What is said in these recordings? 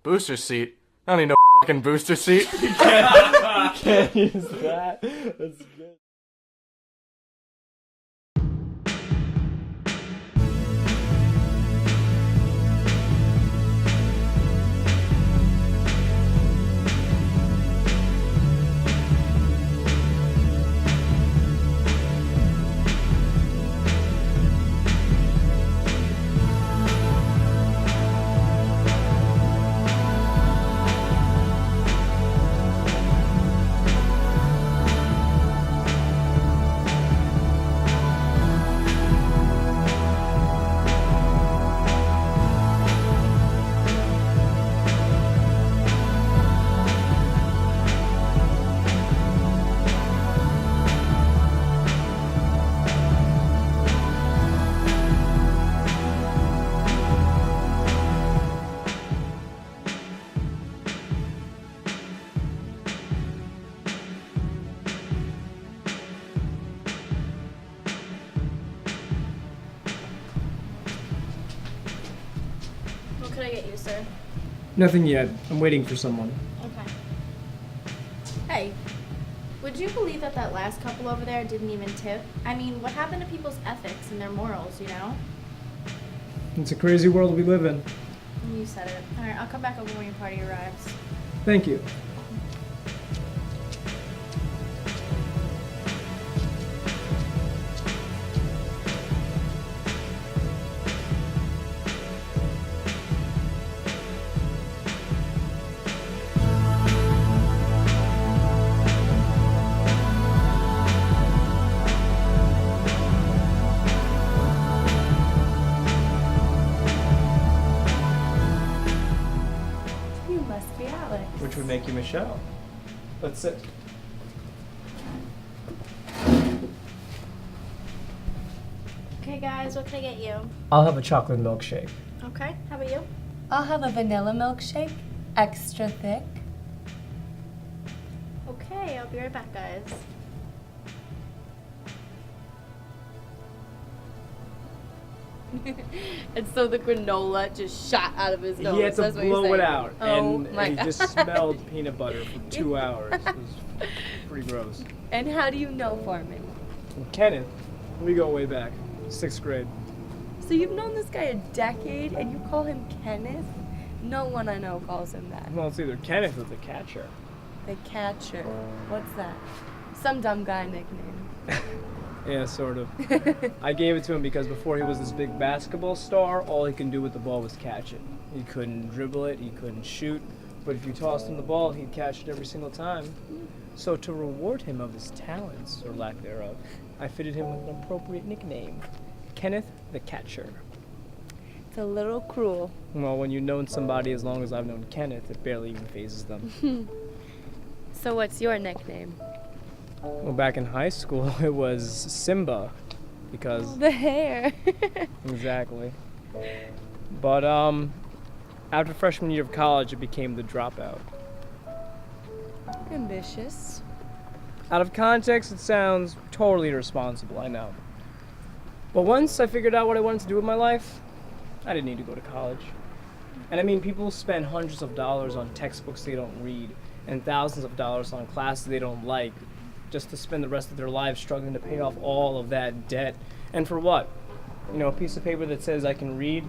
Booster seat? I don't need no fucking booster seat. You can't use that. That's good. What could I get you, sir? Nothing yet. I'm waiting for someone. Okay. Hey, would you believe that that last couple over there didn't even tip? I mean, what happened to people's ethics and their morals, you know? It's a crazy world we live in. You said it. Alright, I'll come back over when your party arrives. Thank you. Which would make you Michelle. Let's sit. Okay, guys, what can I get you? I'll have a chocolate milkshake. Okay, how about you? I'll have a vanilla milkshake, extra thick. Okay, I'll be right back, guys. And so the granola just shot out of his nose. He had to That's what you're blow it saying. out, Oh and my he God. just smelled peanut butter for 2 hours. It was pretty gross. And how do you know Foreman? And Kenneth, we go way back, 6th grade. So you've known this guy a decade and you call him Kenneth? No one I know calls him that. Well, it's either Kenneth or the catcher. The catcher. What's that? Some dumb guy nickname. Yeah, sort of. I gave it to him because before he was this big basketball star, all he could do with the ball was catch it. He couldn't dribble it, he couldn't shoot, but if you tossed him the ball, he'd catch it every single time. So to reward him of his talents, or lack thereof, I fitted him with an appropriate nickname. Kenneth the Catcher. It's a little cruel. Well, when you've known somebody as long as I've known Kenneth, it barely even phases them. So what's your nickname? Well, back in high school, it was Simba, because... The hair. Exactly. But, after freshman year of college, it became the Dropout. Ambitious. Out of context, it sounds totally irresponsible, I know. But once I figured out what I wanted to do with my life, I didn't need to go to college. And I mean, people spend hundreds of dollars on textbooks they don't read, and thousands of dollars on classes they don't like, just to spend the rest of their lives struggling to pay off all of that debt. And for what? You know, a piece of paper that says I can read?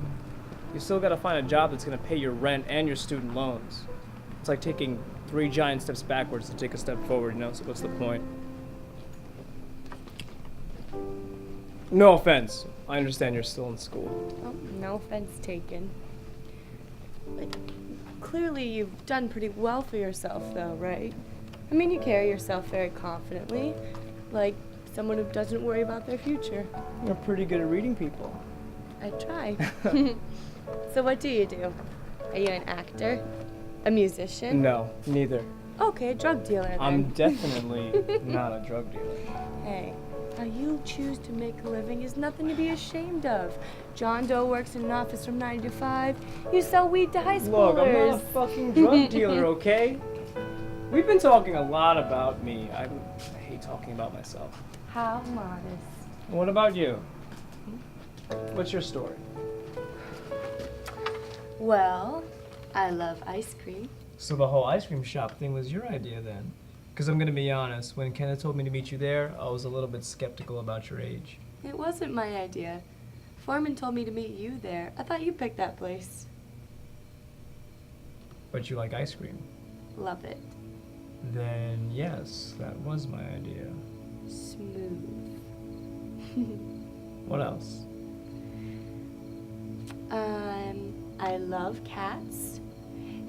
You still gotta find a job that's gonna pay your rent and your student loans. It's like taking 3 giant steps backwards to take a step forward, you know, so what's the point? No offense. I understand you're still in school. Oh, no offense taken. But clearly you've done pretty well for yourself though, right? I mean, you carry yourself very confidently, like someone who doesn't worry about their future. You're pretty good at reading people. I try. So what do you do? Are you an actor? A musician? No, neither. Okay, a drug dealer then. I'm definitely not a drug dealer. Hey, how you choose to make a living is nothing to be ashamed of. John Doe works in an office from 9 to 5. You sell weed to high schoolers. Look, I'm not a fucking drug dealer, okay? We've been talking a lot about me. I hate talking about myself. How modest. What about you? What's your story? Well, I love ice cream. So the whole ice cream shop thing was your idea then? Because I'm gonna be honest, when Kenneth told me to meet you there, I was a little bit skeptical about your age. It wasn't my idea. Foreman told me to meet you there. I thought you picked that place. But you like ice cream. Love it. Then yes, that was my idea. Smooth. What else? I love cats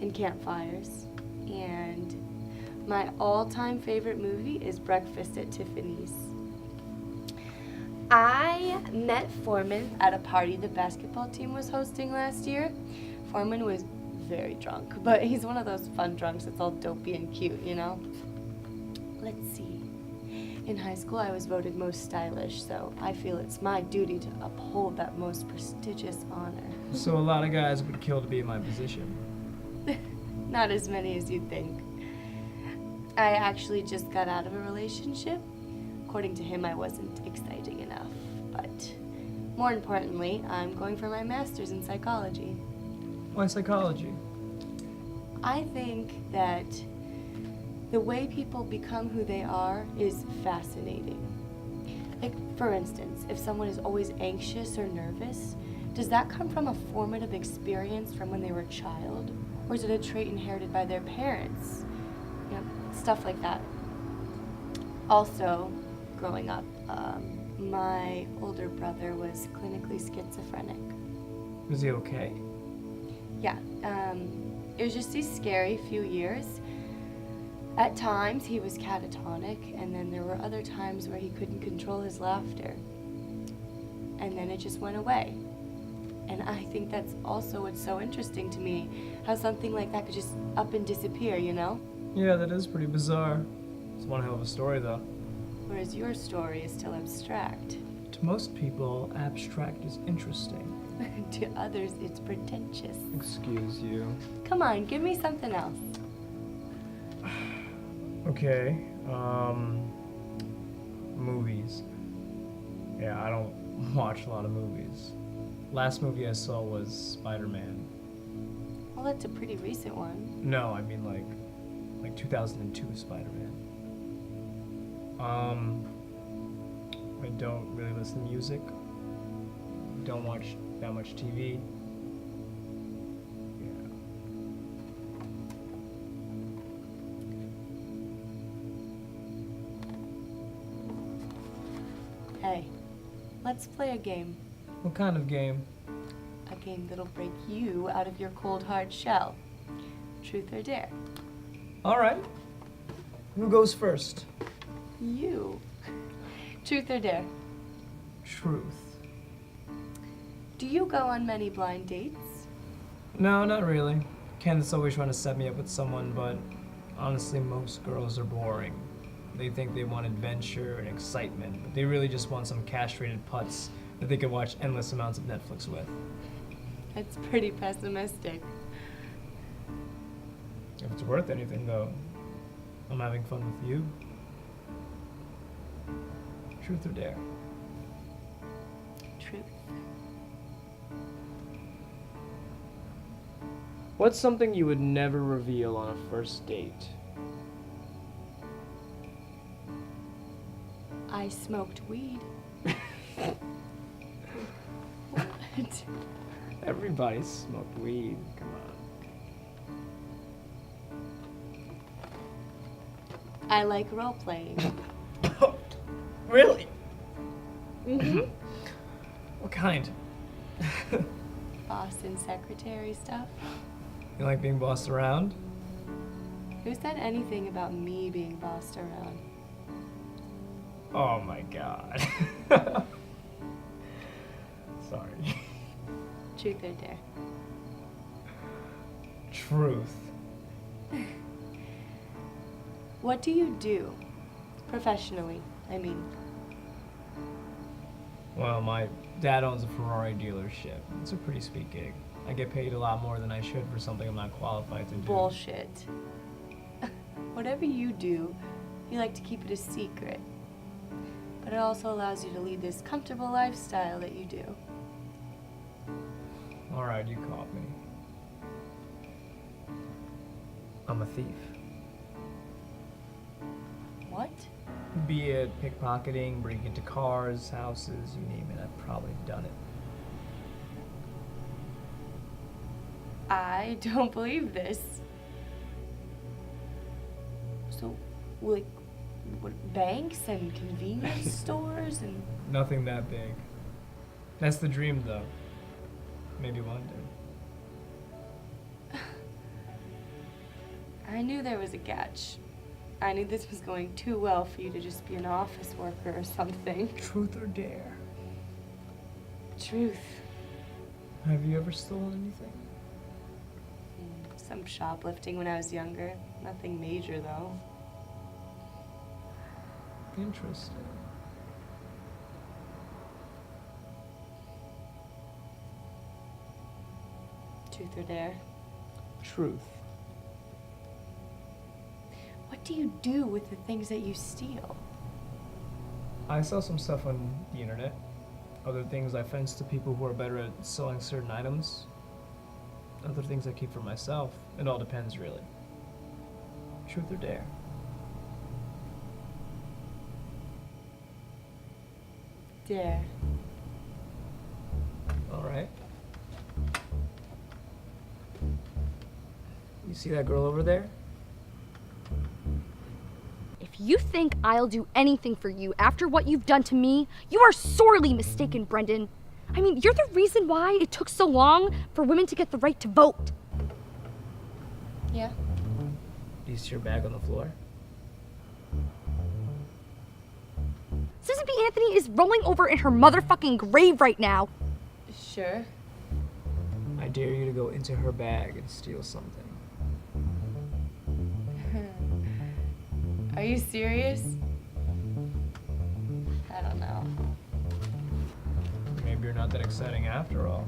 and campfires. And my all-time favorite movie is Breakfast at Tiffany's. I met Foreman at a party the basketball team was hosting last year. Foreman was very drunk, but he's one of those fun drunks that's all dopey and cute, you know? Let's see. In high school, I was voted most stylish, so I feel it's my duty to uphold that most prestigious honor. So a lot of guys would kill to be in my position. Not as many as you'd think. I actually just got out of a relationship. According to him, I wasn't exciting enough, but more importantly, I'm going for my master's in psychology. Why psychology? I think that the way people become who they are is fascinating. Like, for instance, if someone is always anxious or nervous, does that come from a formative experience from when they were a child? Or is it a trait inherited by their parents? You know, stuff like that. Also, growing up, my older brother was clinically schizophrenic. Was he okay? Yeah, it was just these scary few years. At times, he was catatonic, and then there were other times where he couldn't control his laughter. And then it just went away. And I think that's also what's so interesting to me, how something like that could just up and disappear, you know? Yeah, that is pretty bizarre. It's one hell of a story, though. Whereas your story is still abstract. To most people, abstract is interesting. To others, it's pretentious. Excuse you. Come on, give me something else. Okay, movies. Yeah, I don't watch a lot of movies. Last movie I saw was Spider-Man. Well, that's a pretty recent one. No, I mean like 2002 Spider-Man. I don't really listen to music. Don't watch that much TV. Yeah. Hey, let's play a game. What kind of game? A game that'll break you out of your cold, hard shell. Truth or dare? All right. Who goes first? You. Truth or dare? Truth. Do you go on many blind dates? No, not really. Kenneth's always trying to set me up with someone, but honestly, most girls are boring. They think they want adventure and excitement, but they really just want some castrated putz that they can watch endless amounts of Netflix with. That's pretty pessimistic. If it's worth anything, though, I'm having fun with you. Truth or dare? Truth. What's something you would never reveal on a first date? I smoked weed. What? Everybody smoked weed. Come on. I like role playing. Really? Mm-hmm. What kind? Boss and secretary stuff. You like being bossed around? Who said anything about me being bossed around? Oh my god. Sorry. Truth or dare? Truth. What do you do? Professionally, I mean. Well, my dad owns a Ferrari dealership. It's a pretty sweet gig. I get paid a lot more than I should for something I'm not qualified to do. Bullshit. Whatever you do, you like to keep it a secret. But it also allows you to lead this comfortable lifestyle that you do. Alright, you caught me. I'm a thief. What? Be it pickpocketing, breaking into cars, houses, you name it, I've probably done it. I don't believe this. So, like, what, banks and convenience stores and... Nothing that big. That's the dream, though. Maybe one day. I knew there was a catch. I knew this was going too well for you to just be an office worker or something. Truth or dare? Truth. Have you ever stolen anything? Some shoplifting when I was younger. Nothing major, though. Interesting. Truth or dare? Truth. What do you do with the things that you steal? I sell some stuff on the internet. Other things I fence to people who are better at selling certain items. Other things I keep for myself. It all depends, really. Truth or dare? Dare. All right. You see that girl over there? If you think I'll do anything for you after what you've done to me, you are sorely mistaken, Brendan. I mean, you're the reason why it took so long for women to get the right to vote. Yeah. Do you see your bag on the floor? Susan B. Anthony is rolling over in her motherfucking grave right now. Sure. I dare you to go into her bag and steal something. Are you serious? I don't know. Maybe you're not that exciting after all.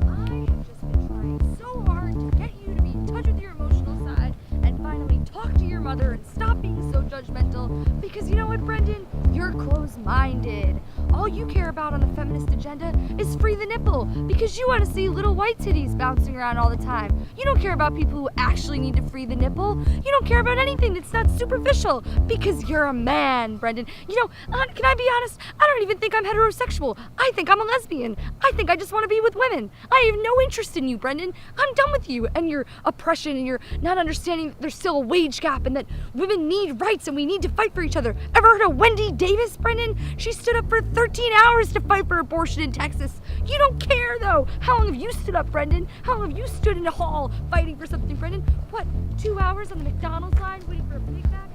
I've just been trying so hard to get you to be in touch with your emotional side and finally talk to your mother and stop being so judgmental. Because you know what, Brendan? You're closed-minded. All you care about on the feminist agenda is free the nipple because you want to see little white titties bouncing around all the time. You don't care about people who actually need to free the nipple. You don't care about anything that's not superficial because you're a man, Brendan. You know, can I be honest? I don't even think I'm heterosexual. I think I'm a lesbian. I think I just want to be with women. I have no interest in you, Brendan. I'm done with you and your oppression and your not understanding that there's still a wage gap and that women need rights and we need to fight for each other. Ever heard of Wendy Davis, Brendan? She stood up for 13 hours to fight for abortion in Texas. You don't care, though. How long have you stood up, Brendan? How long have you stood in a hall fighting for something, Brendan? What, 2 hours on the McDonald's line waiting for a Big Mac?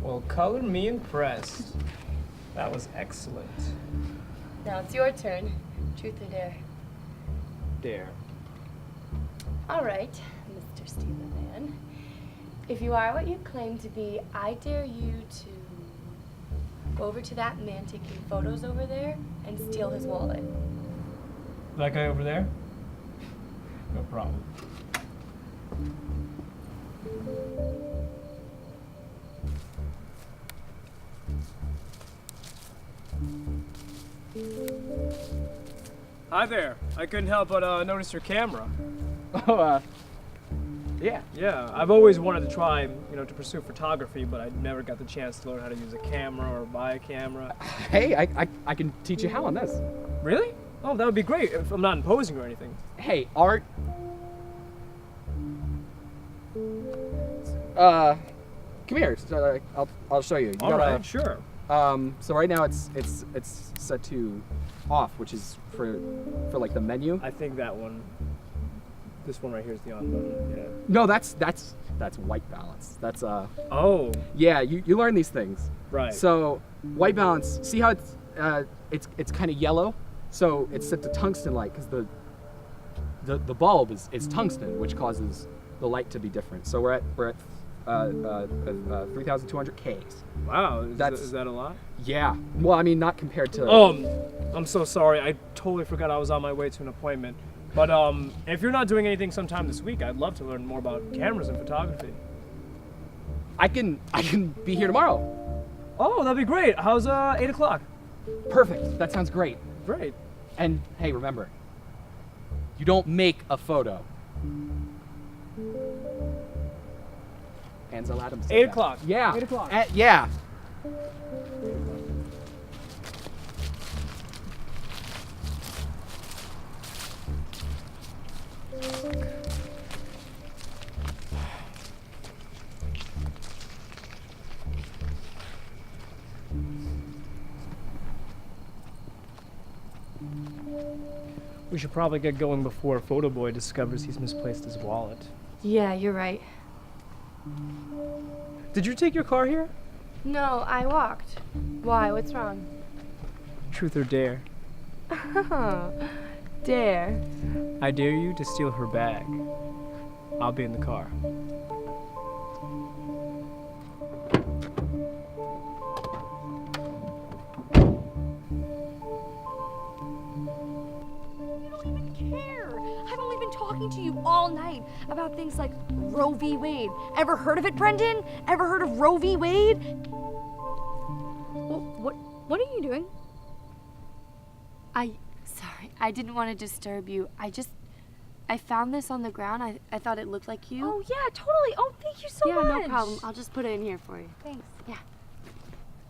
Well, color me impressed. That was excellent. Now it's your turn. Truth or dare? Dare. All right, Mr. Steeler Man. If you are what you claim to be, I dare you to go over to that man taking photos over there and steal his wallet. That guy over there? No problem. Hi there. I couldn't help but notice your camera. Oh, yeah. Yeah, I've always wanted to try, to pursue photography, but I never got the chance to learn how to use a camera or buy a camera. Hey, I can teach you how on this. Really? Oh, that would be great if I'm not imposing or anything. Hey, art. Come here. So, I'll show you. All right, sure. So right now it's set to off, which is for like the menu. I think that one. This one right here is the on button. Yeah. No, that's white balance. That's Oh. Yeah, you learn these things. Right. So white balance. See how it's kind of yellow. So it's set to tungsten light because the bulb is tungsten, which causes the light to be different. So we're at 3,200 Ks. Wow, is that a lot? Yeah. Well, I mean, not compared to. I'm so sorry. I totally forgot I was on my way to an appointment. But if you're not doing anything sometime this week, I'd love to learn more about cameras and photography. I can be here tomorrow. Oh, that'd be great. How's 8 o'clock? Perfect. That sounds great. Great. And hey, remember, you don't make a photo. Ansel Adams. said 8 that. o'clock. Yeah. 8 o'clock. Yeah. We should probably get going before Photo Boy discovers he's misplaced his wallet. Yeah, you're right. Did you take your car here? No, I walked. Why? What's wrong? Truth or dare? Dare. I dare you to steal her bag. I'll be in the car. You don't even care. I've only been talking to you all night about things like Roe v. Wade. Ever heard of it, Brendan? Ever heard of Roe v. Wade? What are you doing? Sorry, I didn't want to disturb you. I found this on the ground. I thought it looked like you. Oh yeah, totally. Oh, thank you so much. Yeah, no problem. I'll just put it in here for you. Thanks. Yeah.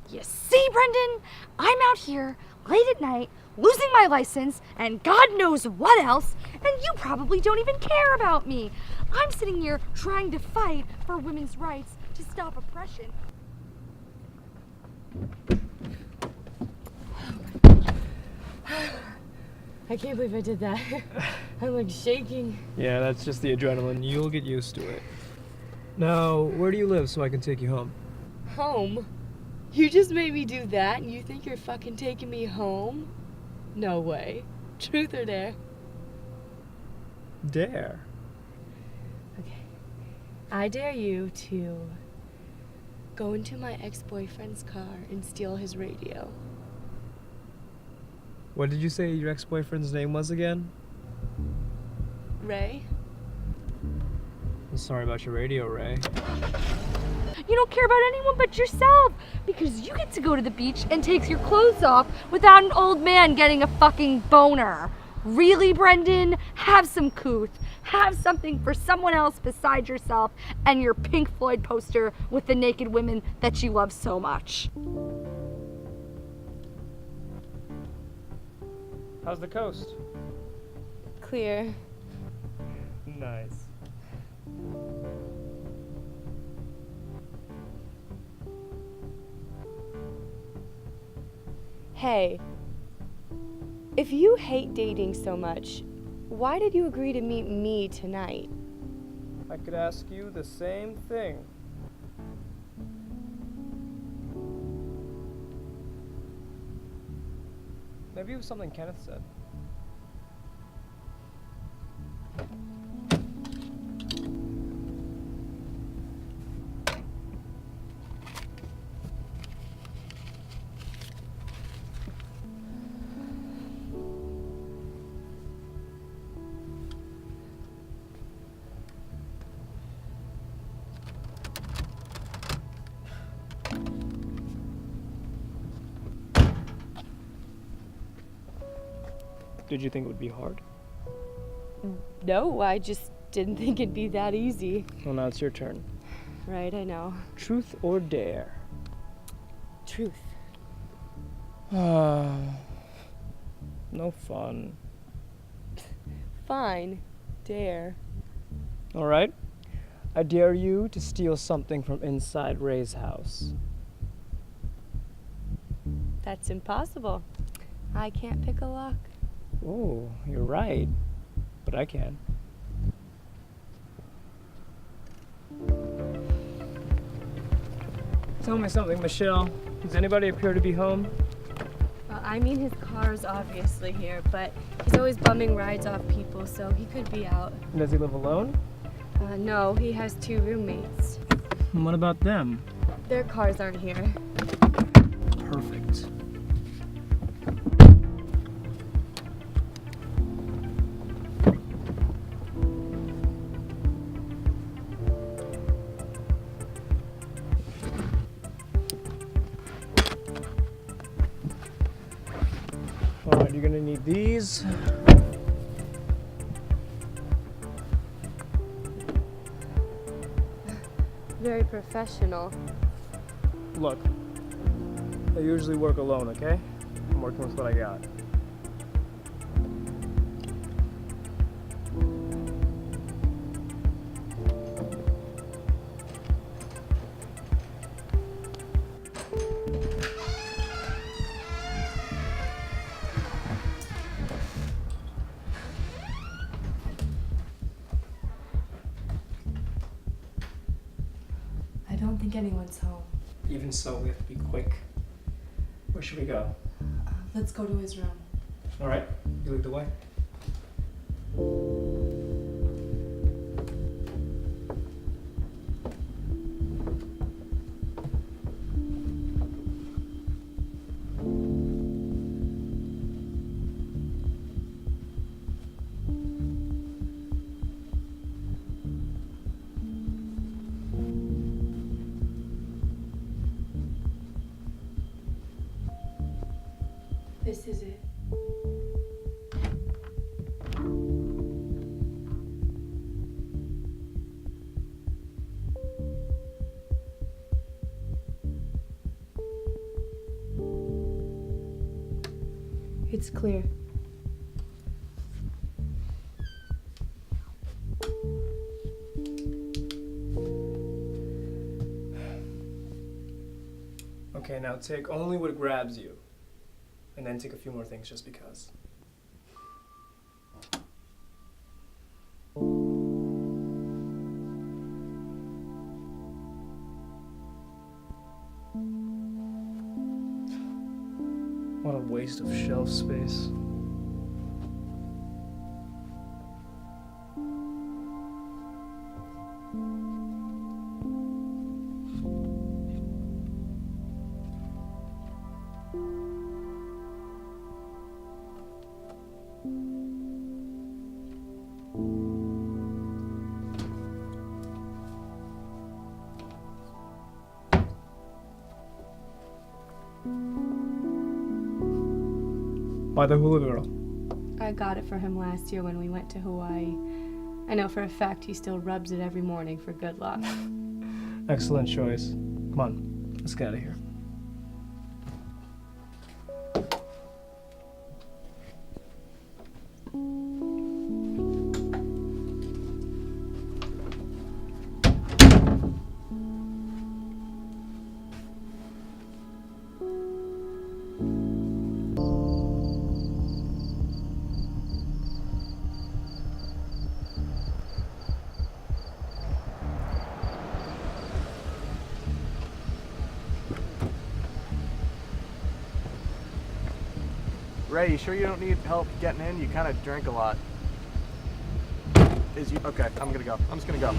You see, Brendan? I'm out here late at night, losing my license, and God knows what else, and you probably don't even care about me. I'm sitting here trying to fight for women's rights to stop oppression. I can't believe I did that. I'm like shaking. Yeah, that's just the adrenaline. You'll get used to it. Now, where do you live so I can take you home? Home? You just made me do that and you think you're fucking taking me home? No way. Truth or dare? Dare. Okay. I dare you to go into my ex-boyfriend's car and steal his radio. What did you say your ex-boyfriend's name was again? Ray? I'm sorry about your radio, Ray. You don't care about anyone but yourself because you get to go to the beach and take your clothes off without an old man getting a fucking boner. Really, Brendan? Have some couth. Have something for someone else besides yourself and your Pink Floyd poster with the naked women that you love so much. How's the coast? Clear. Nice. Hey, if you hate dating so much, why did you agree to meet me tonight? I could ask you the same thing. Maybe it was something Kenneth said. Did you think it would be hard? No, I just didn't think it'd be that easy. Well, now it's your turn. Right, I know. Truth or dare? Truth. No fun. Fine. Dare. All right. I dare you to steal something from inside Ray's house. That's impossible. I can't pick a lock. Oh, you're right. But I can. Tell me something, Michelle. Does anybody appear to be home? I mean, his car's obviously here, but he's always bumming rides off people, so he could be out. Does he live alone? No, he has 2 roommates. And what about them? Their cars aren't here. Perfect. need these. Very professional. Look, I usually work alone, okay? I'm working with what I got. I don't think anyone's home. Even so, we have to be quick. Where should we go? Let's go to his room. All right, you lead the way. This is it. It's clear. Okay, now take only what grabs you. And then take a few more things just because. What a waste of shelf space. By the hula girl. I got it for him last year when we went to Hawaii. I know for a fact he still rubs it every morning for good luck. Excellent choice. Come on, let's get out of here. Ray, you sure you don't need help getting in? You kind of drank a lot. Okay, I'm gonna go. I'm just gonna go.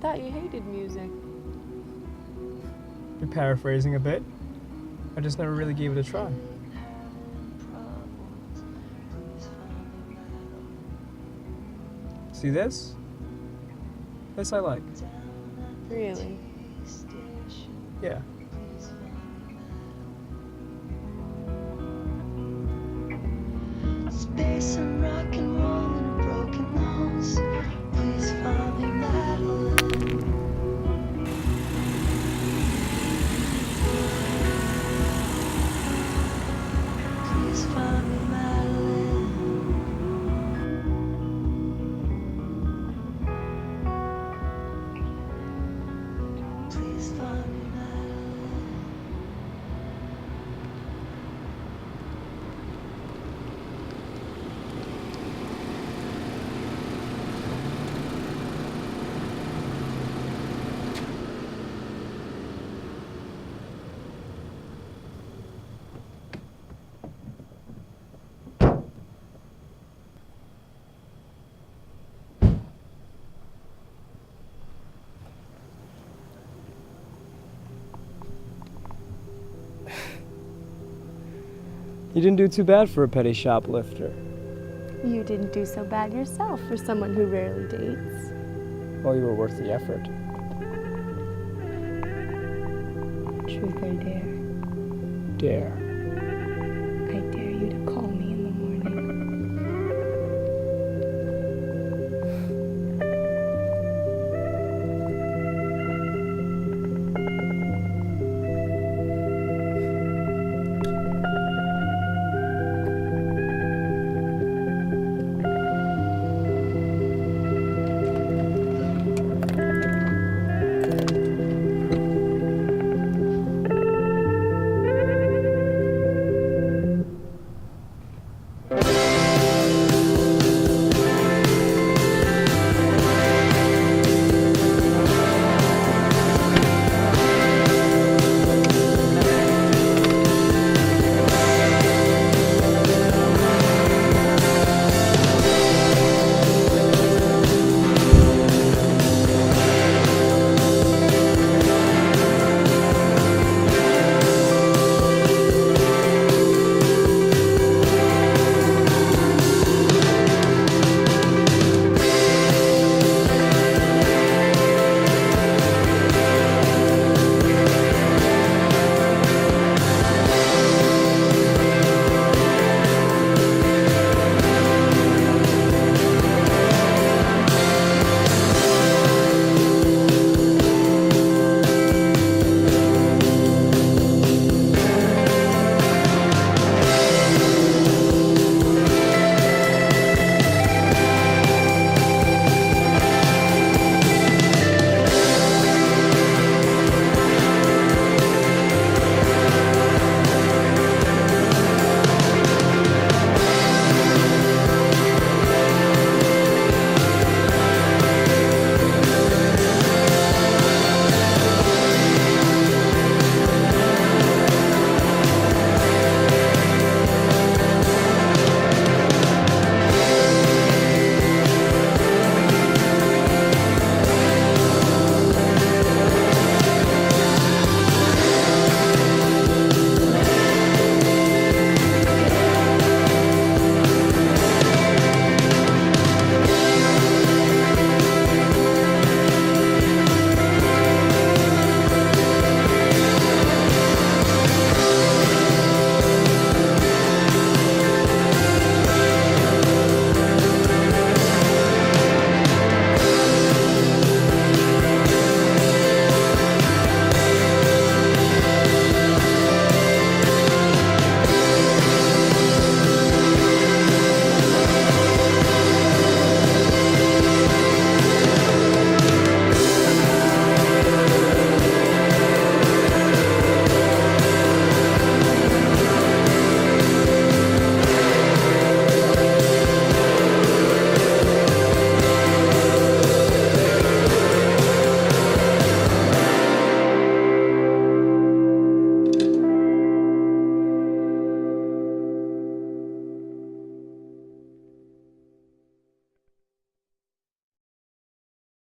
thought you hated music. You're paraphrasing a bit. I just never really gave it a try. See this? This I like. Really? Yeah. Space and rock and roll in a broken nose. Please find me Madeline. Please find me Madeline. Please find me Madeline. You didn't do too bad for a petty shoplifter. You didn't do so bad yourself for someone who rarely dates. Well, you were worth the effort. Truth or dare? Dare.